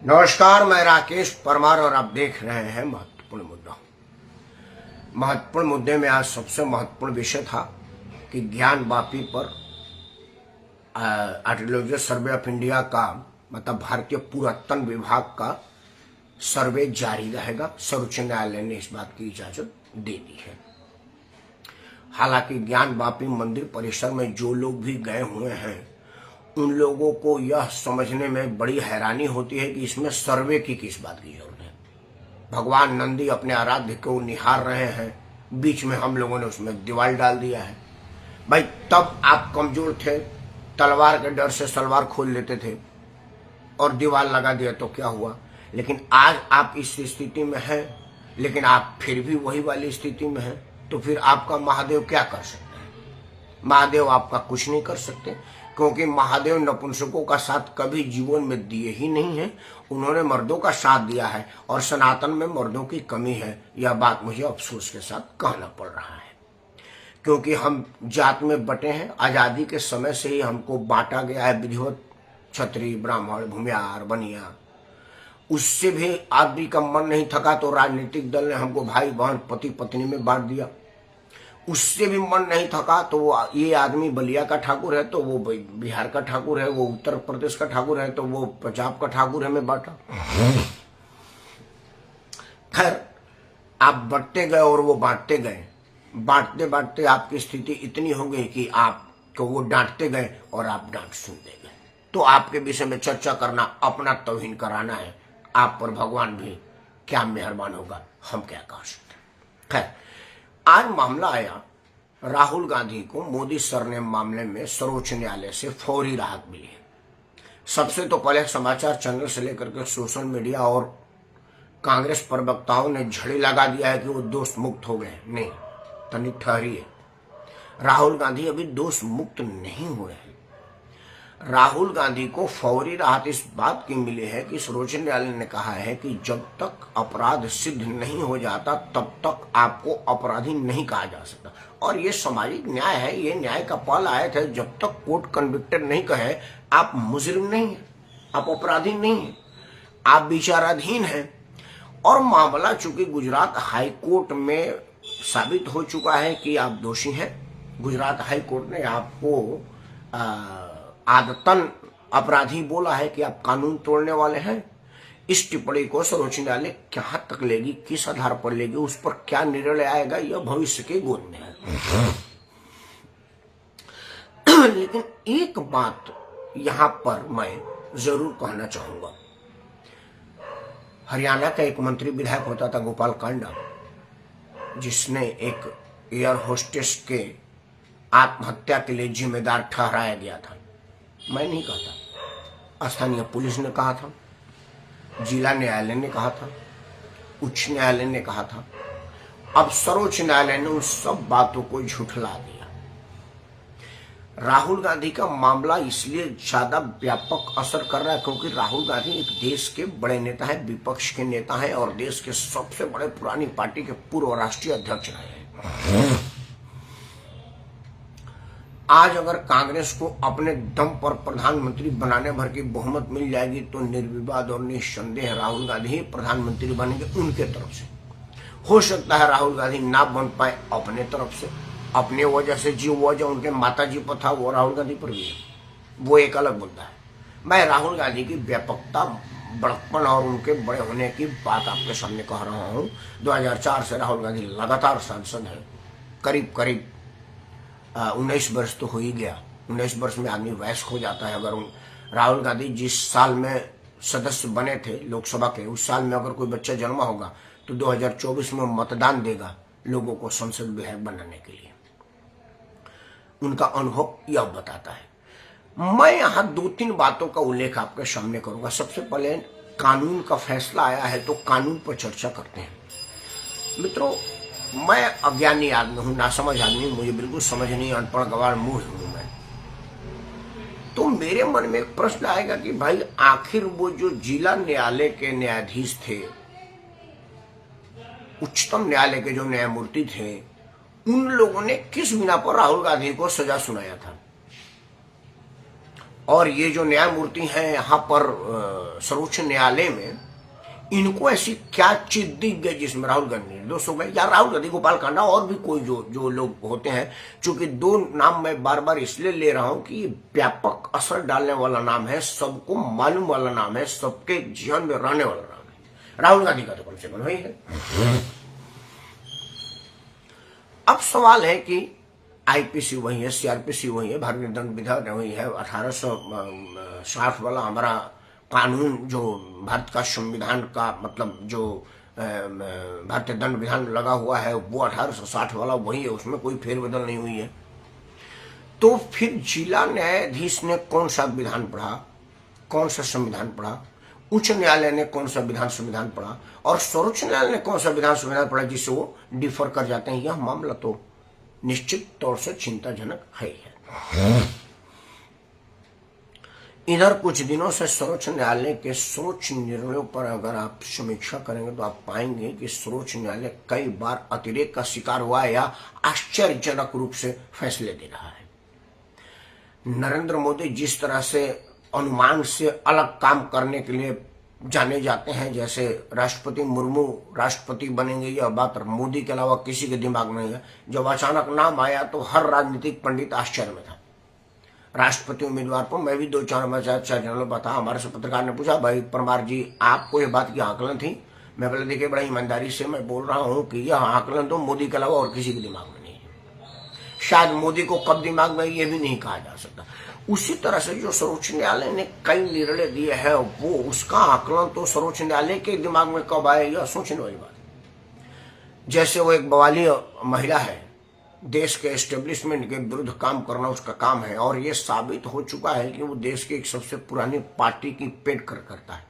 नमस्कार, मैं राकेश परमार और आप देख रहे हैं महत्वपूर्ण मुद्दा। महत्वपूर्ण मुद्दे में आज सबसे महत्वपूर्ण विषय था कि ज्ञानवापी पर आर्कियोलॉजिकल सर्वे ऑफ इंडिया का मतलब भारतीय पुरातन विभाग का सर्वे जारी रहेगा। सर्वोच्च न्यायालय ने इस बात की इजाजत दे दी है। हालांकि ज्ञानवापी मंदिर परिसर में जो लोग भी गए हुए हैं उन लोगों को यह समझने में बड़ी हैरानी होती है कि इसमें सर्वे की किस बात की जरूरत है। भगवान नंदी अपने आराध्य को निहार रहे हैं, बीच में हम लोगों ने उसमें दीवार डाल दिया है। भाई तब आप कमजोर थे, तलवार के डर से सलवार खोल लेते थे और दीवार लगा दिया तो क्या हुआ। लेकिन आज आप इस स्थिति में हैं, लेकिन आप फिर भी वही वाली स्थिति में हैं, तो फिर आपका महादेव क्या कर सकते हैं? महादेव आपका कुछ नहीं कर सकते, क्योंकि महादेव नपुंसकों का साथ कभी जीवन में दिए ही नहीं है। उन्होंने मर्दों का साथ दिया है और सनातन में मर्दों की कमी है। यह बात मुझे अफसोस के साथ कहना पड़ रहा है, क्योंकि हम जात में बटे हैं। आजादी के समय से ही हमको बांटा गया है, विधिवत क्षत्रिय, ब्राह्मण, भूमियार, बनिया। उससे भी आदमी का मन नहीं थका तो राजनीतिक दल ने हमको भाई बहन, पति पत्नी में बांट दिया। उससे भी मन नहीं थका तो वो ये आदमी बलिया का ठाकुर है तो वो बिहार का ठाकुर है, वो उत्तर प्रदेश का ठाकुर है तो वो पंजाब का ठाकुर है, मैं बांटा। खैर, आप बंटते गए और वो बांटते गए। बांटते बांटते आपकी स्थिति इतनी हो गई कि आपको वो डांटते गए और आप डांट सुनते गए। तो आपके विषय में चर्चा करना अपना तौहीन कराना है। आप पर भगवान भी क्या मेहरबान होगा, हम क्या कह सकते। खैर, आज मामला आया, राहुल गांधी को मोदी सरनेम मामले में सर्वोच्च न्यायालय से फौरी राहत मिली है। सबसे तो पहले समाचार चैनल से लेकर के सोशल मीडिया और कांग्रेस प्रवक्ताओं ने झड़ी लगा दिया है कि वो दोष मुक्त हो गए। नहीं, तनिक ठहरिए, राहुल गांधी अभी दोष मुक्त नहीं हुए हैं। राहुल गांधी को फौरी राहत इस बात की मिली है कि सर्वोच्च न्यायालय ने कहा है कि जब तक अपराध सिद्ध नहीं हो जाता तब तक आपको अपराधी नहीं कहा जा सकता। और ये सामाजिक न्याय है, ये न्याय का पहला आयत है। जब तक कोर्ट कन्विक्टेड नहीं कहे आप मुजरिम नहीं है, आप अपराधी नहीं है, आप विचाराधीन हैं। और मामला चूंकि गुजरात हाई कोर्ट में साबित हो चुका है कि आप दोषी हैं, गुजरात हाई कोर्ट ने आपको आदतन अपराधी बोला है कि आप कानून तोड़ने वाले हैं। इस टिप्पणी को सर्वोच्च न्यायालय कहां तक लेगी, किस आधार पर लेगी, उस पर क्या निर्णय आएगा, यह भविष्य के गोद में है। लेकिन एक बात यहां पर मैं जरूर कहना चाहूंगा। हरियाणा का एक मंत्री विधायक होता था गोपाल कांडा, जिसने एक एयर होस्टेस के आत्महत्या के लिए जिम्मेदार ठहराया गया था। मैं नहीं कहता, स्थानीय पुलिस ने कहा था, जिला न्यायालय ने कहा था, उच्च न्यायालय ने कहा था। अब सर्वोच्च न्यायालय ने उन सब बातों को झुठला दिया। राहुल गांधी का मामला इसलिए ज्यादा व्यापक असर कर रहा है क्योंकि राहुल गांधी एक देश के बड़े नेता हैं, विपक्ष के नेता हैं और देश के सबसे बड़े पुरानी पार्टी के पूर्व राष्ट्रीय अध्यक्ष रहे हैं। आज अगर कांग्रेस को अपने दम पर प्रधानमंत्री बनाने भर की बहुमत मिल जाएगी तो निर्विवाद और निस्संदेह राहुल गांधी ही प्रधानमंत्री बनेंगे। उनके तरफ से हो सकता है राहुल गांधी ना बन पाए अपने तरफ से, अपने वजह से जो वजह उनके माताजी पर था वो राहुल गांधी पर भी है, वो एक अलग मुद्दा है। मैं राहुल गांधी की व्यापकता, बड़प्पन और उनके बड़े होने की बात आपके सामने कह रहा हूँ। 2004 से राहुल गांधी लगातार सांसद है, करीब करीब 19 वर्ष तो हो ही गया। 19 वर्ष में आदमी वयस्क हो जाता है। अगर राहुल गांधी जिस साल में सदस्य बने थे लोकसभा के, उस साल में अगर कोई बच्चा जन्मा होगा तो 2024 में मतदान देगा लोगों को संसद विधायक बनाने के लिए। उनका अनुभव यह बताता है। मैं यहां 2-3 बातों का उल्लेख आपके सामने करूंगा। सबसे पहले, कानून का फैसला आया है तो कानून पर चर्चा करते हैं। मित्रों, मैं अज्ञानी आदमी हूं, नासमझ आदमी हूं, मुझे बिल्कुल समझ नहीं, अनपढ़ गवार मूढ़ हूं मैं। तो मेरे मन में एक प्रश्न आएगा कि भाई आखिर वो जो जिला न्यायालय के न्यायाधीश थे, उच्चतम न्यायालय के जो न्यायमूर्ति थे, उन लोगों ने किस बिना पर राहुल गांधी को सजा सुनाया था? और ये जो न्यायमूर्ति हैं यहाँ पर सर्वोच्च न्यायालय में, इनको ऐसी क्या चीज दिख गई जिसमें राहुल गांधी निर्दोष हो गए, या राहुल गांधी, गोपाल कांडा और भी कोई जो लोग होते हैं। चूंकि दो नाम मैं बार बार इसलिए ले रहा हूं कि व्यापक असर डालने वाला नाम है, सबको मालूम वाला नाम है, सबके जीवन में रहने वाला नाम है। राहुल गांधी का तो कम से कम वही है। अब सवाल है कि आईपीसी वही है, सीआरपीसी वही है, भारतीय दंड विधान वही है, 1860 वाला हमारा कानून जो भारत का संविधान का मतलब जो भारतीय दंड विधान लगा हुआ है वो 1860 वाला वही है, उसमें कोई फेरबदल नहीं हुई है। तो फिर जिला न्यायाधीश ने कौन सा विधान पढ़ा, कौन सा संविधान पढ़ा, उच्च न्यायालय ने कौन सा विधान संविधान पढ़ा, और सर्वोच्च न्यायालय ने कौन सा विधान संविधान पढ़ा जिससे वो डिफर कर जाते हैं। यह मामला तो निश्चित तौर से चिंताजनक है। इधर कुछ दिनों से सर्वोच्च न्यायालय के सर्वोच्च निर्णयों पर अगर आप समीक्षा करेंगे तो आप पाएंगे कि सर्वोच्च न्यायालय कई बार अतिरेक का शिकार हुआ है या आश्चर्यजनक रूप से फैसले दे रहा है। नरेंद्र मोदी जिस तरह से अनुमान से अलग काम करने के लिए जाने जाते हैं, जैसे राष्ट्रपति मुर्मू राष्ट्रपति बनेंगे, यह बात मोदी के अलावा किसी के दिमाग में नहीं है। जब अचानक नाम आया तो हर राजनीतिक पंडित आश्चर्य में था। राष्ट्रपति उम्मीदवार पर मैं भी 2-4 चैनलों पर था। हमारे से पत्रकार ने पूछा, भाई परमार जी आपको ये बात की आकलन थी? मैं बोले देखिए बड़ा ईमानदारी से मैं बोल रहा हूं कि यह आकलन तो मोदी के अलावा और किसी के दिमाग में नहीं है। शायद मोदी को कब दिमाग में ये भी नहीं कहा जा सकता। उसी तरह से जो सर्वोच्च न्यायालय ने कई निर्णय दिए हैं वो उसका आकलन तो सर्वोच्च न्यायालय के दिमाग में कब आए, यह सोचने वाली बात। जैसे वो एक बवाली महिला है, देश के एस्टेब्लिशमेंट के विरुद्ध काम करना उसका काम है, और ये साबित हो चुका है कि वो देश की एक सबसे पुरानी पार्टी की पेट करता है।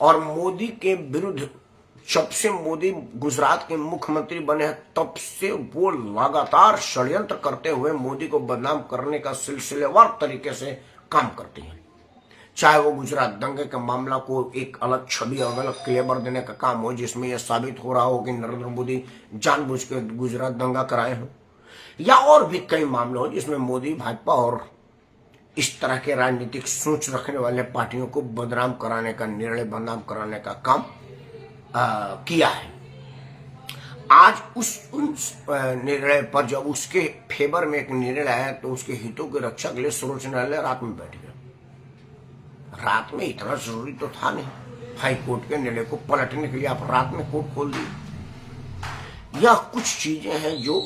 और मोदी के विरुद्ध जब से मोदी गुजरात के मुख्यमंत्री बने हैं तब से वो लगातार षड्यंत्र करते हुए मोदी को बदनाम करने का सिलसिलेवार तरीके से काम करती हैं। चाहे वो गुजरात दंगे के मामला को एक अलग छवि और अलग क्लेवर देने का काम हो, जिसमें यह साबित हो रहा हो कि नरेंद्र मोदी जानबूझ के गुजरात दंगा कराए हों, या और भी कई मामले हो जिसमें मोदी भाजपा और इस तरह के राजनीतिक सोच रखने वाले पार्टियों को बदनाम कराने का निर्णय, बदनाम कराने का काम किया है। आज उस निर्णय पर जब उसके फेवर में एक निर्णय आया तो उसके हितों की रक्षा के लिए सर्वोच्च न्यायालय रात में बैठ गया। रात में इतना जरूरी तो था नहीं, हाई कोर्ट के निर्णय को पलटने के लिए आप रात में कोर्ट खोल दिए। यह कुछ चीजें हैं जो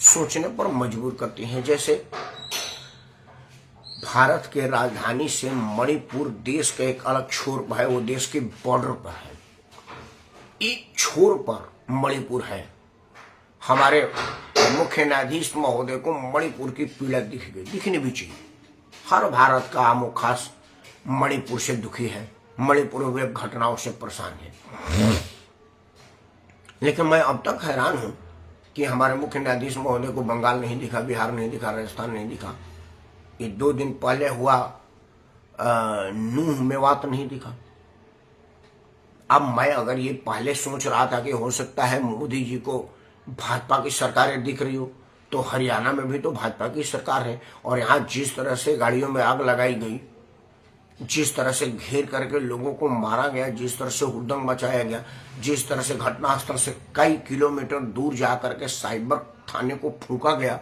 सोचने पर मजबूर करती हैं। जैसे भारत के राजधानी से मणिपुर देश का एक अलग छोर पर है, वो देश के बॉर्डर पर है। एक छोर पर मणिपुर है। हमारे मुख्य न्यायाधीश महोदय को मणिपुर की पीड़ा दिख गई, दिखनी भी चाहिए। हर भारत का आमो खास मणिपुर से दुखी है, मणिपुर में हुए घटनाओं से परेशान है। लेकिन मैं अब तक हैरान हूं कि हमारे मुख्य न्यायाधीश महोदय को बंगाल नहीं दिखा, बिहार नहीं दिखा, राजस्थान नहीं दिखा। ये 2 दिन पहले हुआ नूह मेवात नहीं दिखा। अब मैं अगर ये पहले सोच रहा था कि हो सकता है मोदी जी को भाजपा की सरकारें दिख रही हो, तो हरियाणा में भी तो भाजपा की सरकार है, और यहाँ जिस तरह से गाड़ियों में आग लगाई गई, जिस तरह से घेर करके लोगों को मारा गया, जिस तरह से हुड़दंग मचाया गया, जिस तरह से घटनास्थल से कई किलोमीटर दूर जाकर के साइबर थाने को फूंका गया,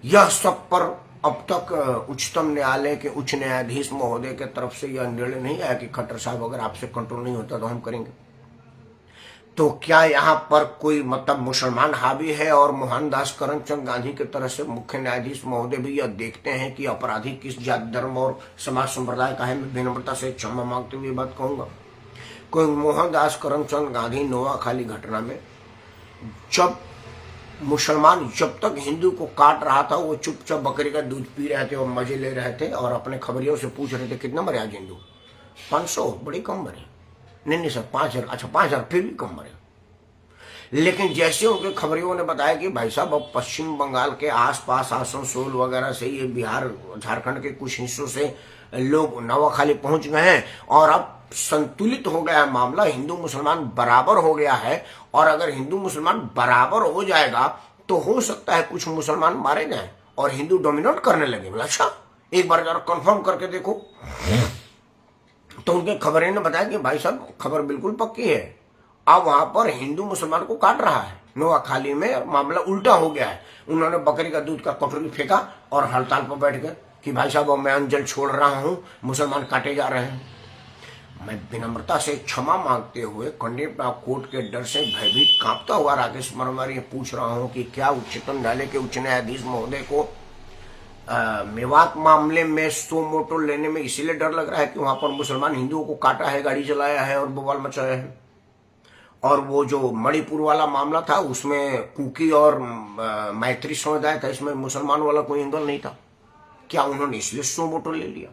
यह सब पर अब तक उच्चतम न्यायालय के उच्च न्यायाधीश महोदय के तरफ से यह निर्णय नहीं आया कि खट्टर साहब अगर आपसे कंट्रोल नहीं होता तो हम करेंगे। तो क्या यहाँ पर कोई मतलब मुसलमान हावी है और मोहनदास करमचंद गांधी की तरह से मुख्य न्यायाधीश महोदय भी यह देखते हैं कि अपराधी किस जाति, धर्म और समाज संप्रदाय का है? मैं विनम्रता से क्षमा मांगते हुए बात कहूंगा, कोई मोहनदास करमचंद गांधी नोआखाली घटना में जब मुसलमान जब तक हिंदू को काट रहा था वो चुपचाप बकरी का दूध पी रहे थे और मजे ले रहे थे, और अपने खबरियों से पूछ रहे थे कितना मरे आज हिंदू? 500, बड़ी कम मरे। नहीं सर 5000, अच्छा 5000 फिर भी कम मरे। लेकिन जैसे उनके खबरियों ने बताया कि भाई साहब अब पश्चिम बंगाल के आसपास आसनसोल वगैरह से, ये बिहार झारखंड के कुछ हिस्सों से लोग नवाखाली पहुंच गए हैं और अब संतुलित हो गया है मामला, हिंदू मुसलमान बराबर हो गया है, और अगर हिंदू मुसलमान बराबर हो जाएगा तो हो सकता है कुछ मुसलमान मारे जाए और हिंदू डोमिनेट करने लगे। बोला अच्छा एक बार जरा कंफर्म करके देखो। तो उनके खबरें ने बताया कि भाई साहब खबर बिल्कुल पक्की है, अब वहां पर हिंदू मुसलमान को काट रहा है। नोआखाली में मामला उल्टा हो गया है। उन्होंने बकरी का दूध का कटोरी फेंका और हड़ताल पर बैठ गए कि भाई साहब अब मैं अंजल छोड़ रहा हूं, मुसलमान काटे जा रहे हैं। मैं विनम्रता से क्षमा मांगते हुए कंडेम्ड ऑफ कोर्ट के डर से भयभीत कांपता हुआ राकेश वर्मा ये पूछ रहा हूं कि क्या उच्चतम न्यायालय के उच्च न्यायाधीश महोदय को मेवात मामले में सो मोटो लेने में इसीलिए डर लग रहा है कि वहां पर मुसलमान हिंदुओं को काटा है, गाड़ी चलाया है और बवाल मचाया है। और वो जो मणिपुर वाला मामला था उसमें कुकी और मैत्री समुदाय था, इसमें मुसलमान वाला कोई एंगल नहीं था। क्या उन्होंने इसलिए सो मोटो ले लिया?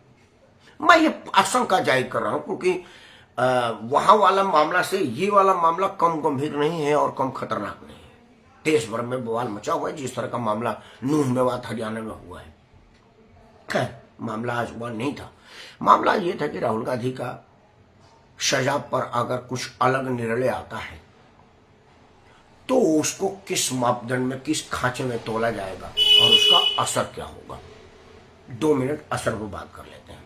मैं ये आशंका जाहिर कर रहा हूं क्योंकि वहां वाला मामला से ये वाला मामला कम गंभीर नहीं है और कम खतरनाक नहीं है। देश भर में बवाल मचा हुआ है जिस तरह का मामला नूह मेवात हरियाणा में हुआ है। मामला आज हुआ नहीं था। मामला ये था कि राहुल गांधी का सजा पर अगर कुछ अलग निर्णय आता है तो उसको किस मापदंड में, किस खांचे में तोला जाएगा और उसका असर क्या होगा। 2 मिनट असर पर बात कर लेते हैं।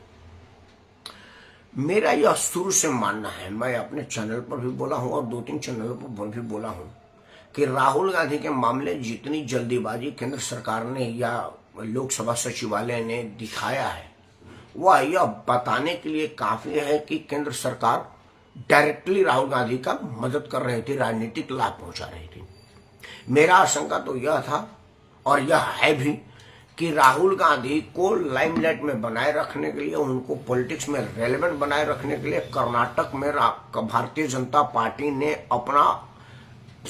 मेरा यह शुरू से मानना है, मैं अपने चैनल पर भी बोला हूं और 2-3 चैनलों पर भी बोला हूं कि राहुल गांधी के मामले जितनी जल्दीबाजी केंद्र सरकार ने या लोकसभा सचिवालय ने दिखाया है वह यह बताने के लिए काफी है कि केंद्र सरकार डायरेक्टली राहुल गांधी का मदद कर रही थी, राजनीतिक लाभ पहुंचा रही थी। मेरा आशंका तो यह था और यह है भी कि राहुल गांधी को लाइमलाइट में बनाए रखने के लिए, उनको पॉलिटिक्स में रेलेवेंट बनाए रखने के लिए कर्नाटक में भारतीय जनता पार्टी ने अपना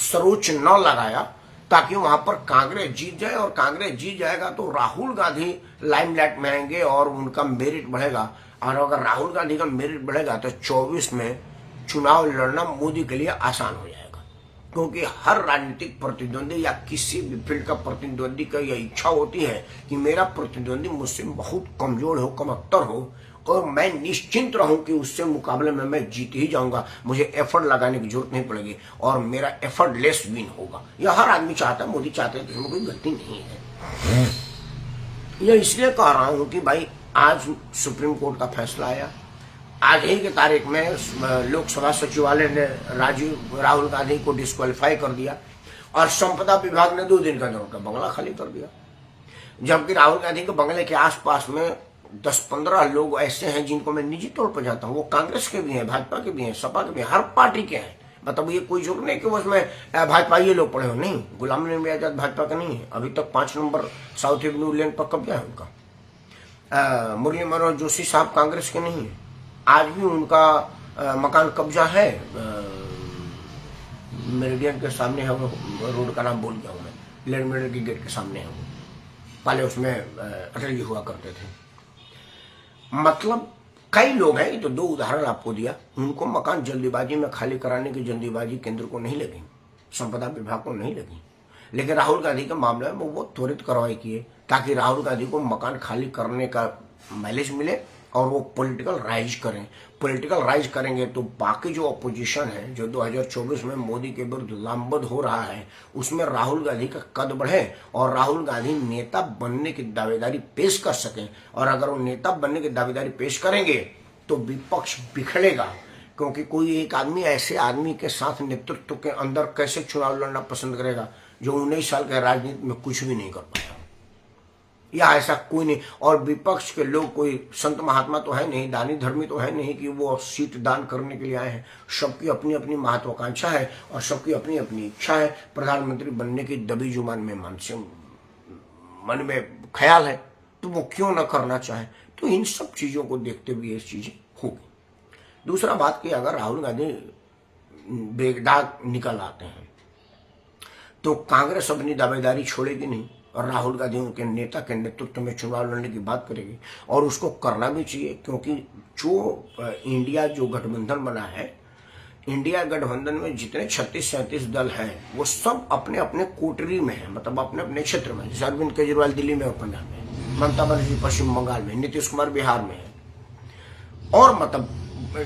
सर्वोच्च न लगाया ताकि वहां पर कांग्रेस जीत जाए, और कांग्रेस जीत जाएगा तो राहुल गांधी लाइमलाइट में आएंगे और उनका मेरिट बढ़ेगा। और अगर राहुल गांधी का मेरिट बढ़ेगा तो 24 में चुनाव लड़ना मोदी के लिए आसान हो जाएगा, क्योंकि हर राजनीतिक प्रतिद्वंदी या किसी भी फील्ड का प्रतिद्वंदी का यह इच्छा होती है कि मेरा प्रतिद्वंदी मुझसे बहुत कमजोर हो, कमतर हो और मैं निश्चिंत रहूं कि उससे मुकाबले में मैं जीत ही जाऊंगा, मुझे एफर्ट लगाने की जरूरत नहीं पड़ेगी और मेरा एफर्ट लेस विन होगा। यह हर आदमी चाहता है, मोदी चाहते हैं, इसमें कोई गलती नहीं है। यह इसलिए कह रहा हूं कि भाई आज सुप्रीम कोर्ट का फैसला आया, आज ही की तारीख में लोकसभा सचिवालय ने राहुल गांधी को डिस्क्वालीफाई कर दिया और संपदा विभाग ने 2 दिन का उनका बंगला खाली कर दिया। जबकि राहुल गांधी के बंगले के आसपास में 10-15 लोग ऐसे हैं जिनको मैं निजी तौर पर जानता हूँ। वो कांग्रेस के भी हैं, भाजपा के भी हैं, सपा के भी हैं, हर पार्टी के हैं। मतलब ये कोई जरूर नहीं कि उसमें भाजपा ये लोग पड़े हो, नहीं। गुलाम नबी आजाद भाजपा का नहीं है, अभी तक 5 नंबर साउथ एवेन्यू लेन पर कब्जा है उनका। मुरली मनोहर जोशी साहब कांग्रेस के नहीं है, आज भी उनका मकान कब्जा है। मेरिडियन के सामने है, वो रोड का नाम भूल गया हूँ मैं, लैंड मेडल के गेट के सामने है वो, पहले उसमें अटल जी हुआ करते थे। मतलब कई लोग हैं, ये तो 2 उदाहरण आपको दिया, उनको मकान जल्दीबाजी में खाली कराने की जल्दीबाजी केंद्र को नहीं लगी, संपदा विभाग को नहीं लगी। लेकिन राहुल गांधी के मामले में वो त्वरित कार्रवाई किए ताकि राहुल गांधी को मकान खाली करने का माइलेज मिले और वो पॉलिटिकल राइज करें। पॉलिटिकल राइज करेंगे तो बाकी जो अपोजिशन है, जो 2024 में मोदी के विरुद्ध लामबंद हो रहा है, उसमें राहुल गांधी का कद बढ़े और राहुल गांधी नेता बनने की दावेदारी पेश कर सकें। और अगर वो नेता बनने की दावेदारी पेश करेंगे तो विपक्ष बिखरेगा, क्योंकि कोई एक आदमी ऐसे आदमी के साथ नेतृत्व के अंदर कैसे चुनाव लड़ना पसंद करेगा जो 19 साल के राजनीति में कुछ भी नहीं कर पाया, या ऐसा कोई नहीं। और विपक्ष के लोग कोई संत महात्मा तो है नहीं, दानी धर्मी तो है नहीं कि वो सीट दान करने के लिए आए हैं। सबकी अपनी अपनी महत्वाकांक्षा है और सबकी अपनी अपनी इच्छा है। प्रधानमंत्री बनने की दबी जुबान में मन में ख्याल है, तो वो क्यों ना करना चाहे। तो इन सब चीजों को देखते हुए ये चीजें होगी। दूसरा बात कि अगर राहुल गांधी बेदाग निकल आते हैं तो कांग्रेस अपनी दावेदारी छोड़ेगी नहीं और राहुल गांधी उनके नेता के नेतृत्व में चुनाव लड़ने की बात करेगी, और उसको करना भी चाहिए, क्योंकि जो इंडिया जो गठबंधन बना है, इंडिया गठबंधन में जितने 36-37 दल हैं वो सब अपने अपने कोटरी में है, मतलब अपने अपने क्षेत्र में। जैसे अरविंद केजरीवाल दिल्ली में और पंजाब में, ममता बनर्जी पश्चिम बंगाल में, नीतीश कुमार बिहार में है, और मतलब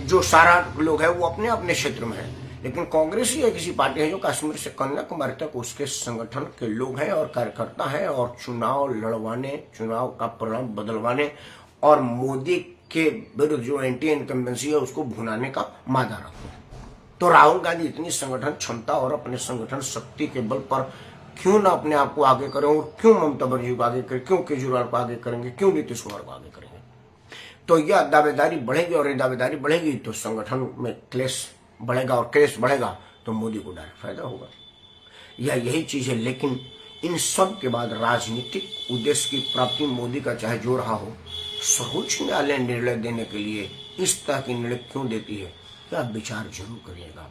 जो सारा लोग है वो अपने अपने क्षेत्र में है। लेकिन कांग्रेस ही एक ऐसी पार्टी है जो कश्मीर से कन्याकुमारी तक उसके संगठन के लोग हैं और कार्यकर्ता हैं, और चुनाव लड़वाने, चुनाव का परिणाम बदलवाने और मोदी के विरुद्ध जो एंटी इनकम्बेंसी है उसको भुनाने का मादा रखते हैं। तो राहुल गांधी इतनी संगठन क्षमता और अपने संगठन शक्ति के बल पर क्यों ना अपने आप को आगे करें, और क्यों ममता बनर्जी को आगे करें, क्यों केजरीवाल को आगे करेंगे, क्यों नीतीश कुमार को आगे करेंगे। तो यह दावेदारी बढ़ेगी, और ये दावेदारी बढ़ेगी तो संगठन में क्लेश बढ़ेगा, और क्लेश बढ़ेगा तो मोदी को डायरेक्ट फायदा होगा। यही चीज है। लेकिन इन सब के बाद राजनीतिक उद्देश्य की प्राप्ति मोदी का चाहे जो रहा हो, सर्वोच्च न्यायालय निर्णय देने के लिए इस तरह की निर्णय क्यों देती है, क्या विचार जरूर करिएगा।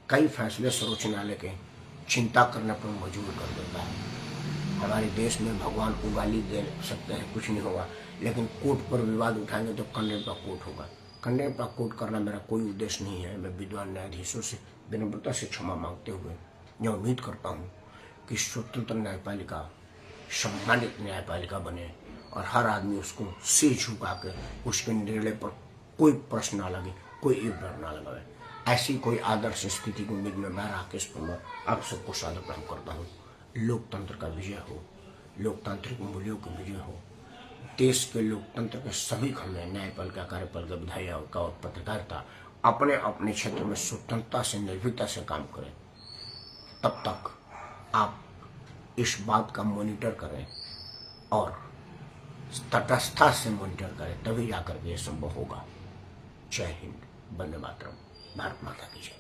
कई फैसले सर्वोच्च न्यायालय के चिंता करने पर मजबूर कर देता है। हमारे देश में भगवान को गाली दे सकते हैं, कुछ नहीं होगा, लेकिन कोर्ट पर विवाद उठाएंगे तो कंडेम का कोर्ट होगा। कंडेम का कोर्ट करना मेरा कोई उद्देश्य नहीं है। मैं विद्वान न्यायाधीशों से विनम्रता से क्षमा मांगते हुए मैं उम्मीद करता हूँ कि स्वतंत्र न्यायपालिका सम्मानित न्यायपालिका बने, और हर आदमी उसको सिर झुका के उसके निर्णय पर कोई प्रश्न ना लगे, कोई इब्बर ना लगाए। ऐसी कोई आदर्श स्थिति की उम्मीद में मैं राकेश परमार आप सबको सादर प्रणाम करता हूँ। लोकतंत्र का विजय हो, लोकतांत्रिक मूल्यों की विजय हो, देश के लोकतंत्र के सभी खंड, न्यायपालिका, कार्यपालिका, विधायिका और पत्रकारिता अपने अपने क्षेत्र में स्वतंत्रता से, निर्भीकता से काम करें। तब तक आप इस बात का मॉनिटर करें और तटस्थता से मॉनिटर करें, तभी जाकर के ये संभव होगा। जय हिंद, वंदे मातरम, भारत माता की जय।